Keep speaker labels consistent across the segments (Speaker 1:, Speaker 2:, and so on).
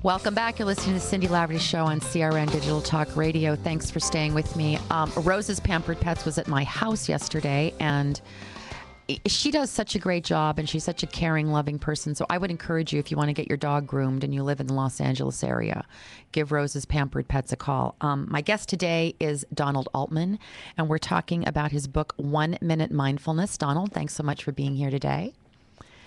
Speaker 1: Welcome back. You're listening to the Cindy Laverty Show on CRN Digital Talk Radio. Thanks for staying with me. Rose's Pampered Pets was at my house yesterday, and she does such a great job, and she's such a caring, loving person. So I would encourage you, if you want to get your dog groomed and you live in the Los Angeles area, give Rose's Pampered Pets a call. My guest today is Donald Altman, and we're talking about his book, 1 Minute Mindfulness. Donald, thanks so much for being here today.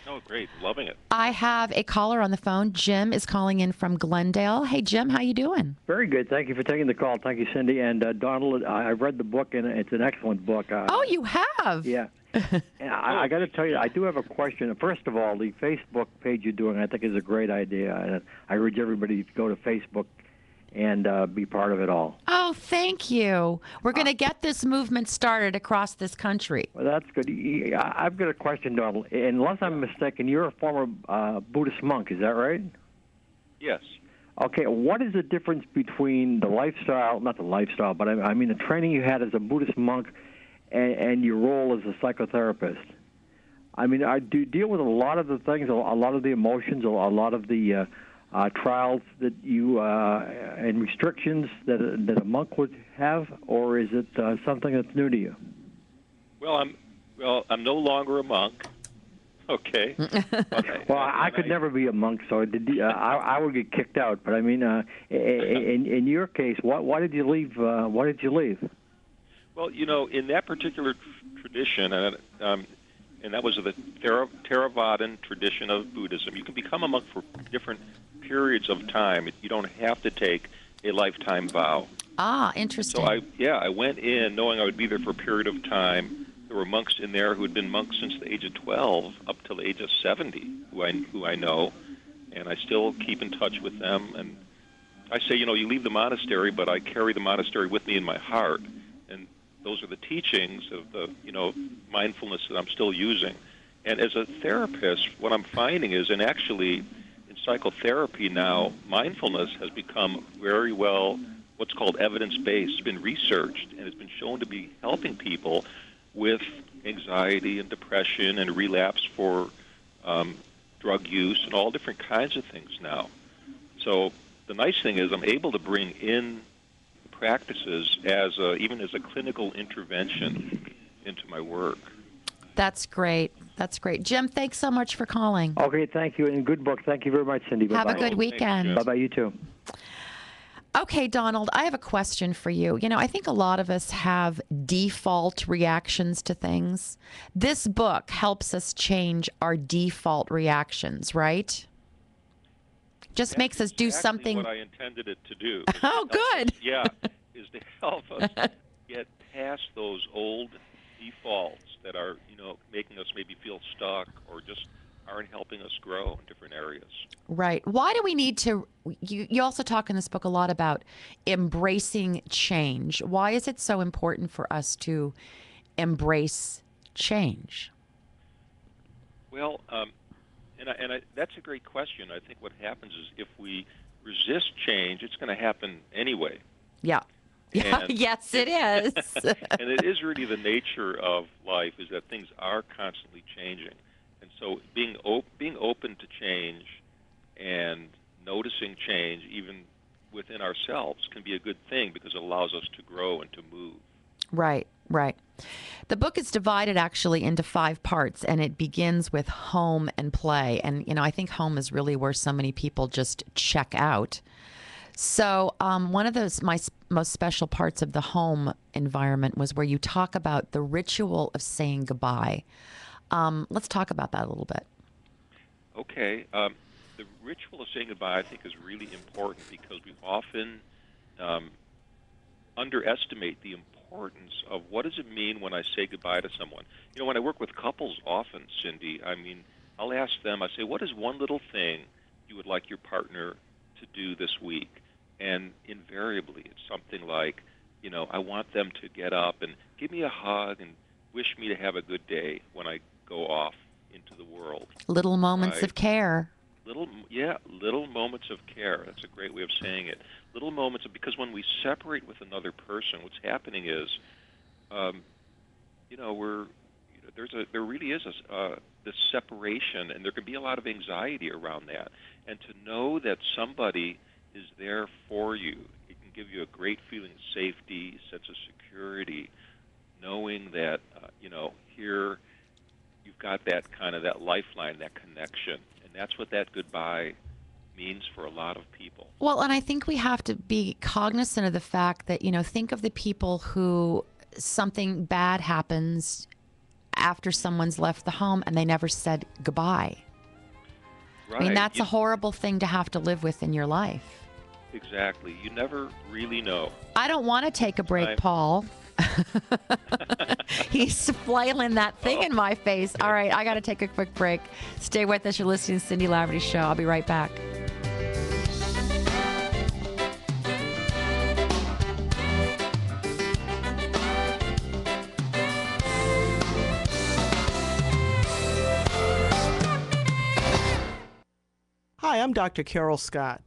Speaker 2: Oh, great. Loving it.
Speaker 1: I have a caller on the phone. Jim is calling in from Glendale. Hey, Jim, how you doing?
Speaker 3: Very good. Thank you for taking the call. Thank you, Cindy. And Donald, I've read the book, and it's an excellent book.
Speaker 1: Oh, you have?
Speaker 3: Yeah. And I got to tell you, I do have a question. First of all, the Facebook page you're doing, I think, is a great idea. And I urge everybody to go to Facebook and be part of it all.
Speaker 1: Oh, thank you. We're going to get this movement started across this country.
Speaker 3: Well, that's good. I've got a question, Donald. Unless I'm mistaken, you're a former Buddhist monk, is that right?
Speaker 2: Yes.
Speaker 3: Okay, what is the difference between the lifestyle, not the lifestyle, but I mean the training you had as a Buddhist monk and your role as a psychotherapist? I mean, do you deal with a lot of the things, a lot of the emotions, a lot of the trials that you and restrictions that a monk would have, or is it something that's new to you?
Speaker 2: Well, I'm no longer a monk. Okay.
Speaker 3: Well, I could never be a monk, so I would get kicked out. But I mean, in your case, why did you leave? Why did you leave?
Speaker 2: Well, in that particular tradition, and that was the Theravadan tradition of Buddhism, you can become a monk for different periods of time. You don't have to take a lifetime vow.
Speaker 1: Ah, interesting.
Speaker 2: So I went in knowing I would be there for a period of time. There were monks in there who had been monks since the age of 12 up till the age of 70, who I know, and I still keep in touch with them. And I say, you leave the monastery, but I carry the monastery with me in my heart. And those are the teachings of the, mindfulness that I'm still using. And as a therapist, what I'm finding is, and actually in psychotherapy now, mindfulness has become very well what's called evidence-based. It's been researched, and it's been shown to be helping people with anxiety and depression and relapse for drug use and all different kinds of things now. So the nice thing is I'm able to bring in practices even as a clinical intervention into my work.
Speaker 1: That's great. That's great. Jim, thanks so much for calling.
Speaker 3: Okay, thank you, and good book. Thank you very much, Cindy. Bye-bye.
Speaker 1: Have a good weekend.
Speaker 3: Bye-bye, you too.
Speaker 1: Okay, Donald, I have a question for you. I think a lot of us have default reactions to things. This book helps us change our default reactions, right? Just makes us do something.
Speaker 2: What I intended it to do.
Speaker 1: Oh, good.
Speaker 2: Is to help us get past those old defaults that are, making us maybe feel stuck or just aren't helping us grow in different areas.
Speaker 1: Right. Why do we need to, you also talk in this book a lot about embracing change. Why is it so important for us to embrace change?
Speaker 2: Well, that's a great question. I think what happens is if we resist change, it's going to happen anyway.
Speaker 1: Yeah. Yes, it is.
Speaker 2: And it is really the nature of life is that things are constantly changing. And so being open to change and noticing change even within ourselves can be a good thing because it allows us to grow and to move.
Speaker 1: Right. The book is divided actually into 5 parts, and it begins with home and play. And, I think home is really where so many people just check out. So one of my most special parts of the home environment was where you talk about the ritual of saying goodbye. Let's talk about that a little bit.
Speaker 2: Okay. The ritual of saying goodbye, I think, is really important because we often underestimate the importance of what does it mean when I say goodbye to someone. When I work with couples often, Cindy, I'll ask them, I say, what is one little thing you would like your partner to do this week? And invariably, it's something like, I want them to get up and give me a hug and wish me to have a good day when I go off into the world.
Speaker 1: Little moments of care.
Speaker 2: Little moments of care. That's a great way of saying it. Little moments of, because when we separate with another person, what's happening is, there really is the separation, and there can be a lot of anxiety around that. And to know that somebody is there for you, it can give you a great feeling of safety, sense of security, knowing that, here you've got that kind of that lifeline, that connection. And that's what that goodbye means for a lot of people.
Speaker 1: Well, and I think we have to be cognizant of the fact that, think of the people who something bad happens after someone's left the home and they never said goodbye.
Speaker 2: Right.
Speaker 1: I mean, that's a horrible thing to have to live with in your life.
Speaker 2: Exactly. You never really know.
Speaker 1: I don't want to take a break, Paul. He's flailing that thing in my face. All right, I got to take a quick break. Stay with us. You're listening to Cindy Laverty's show. I'll be right back.
Speaker 4: Hi, I'm Dr. Carol Scott.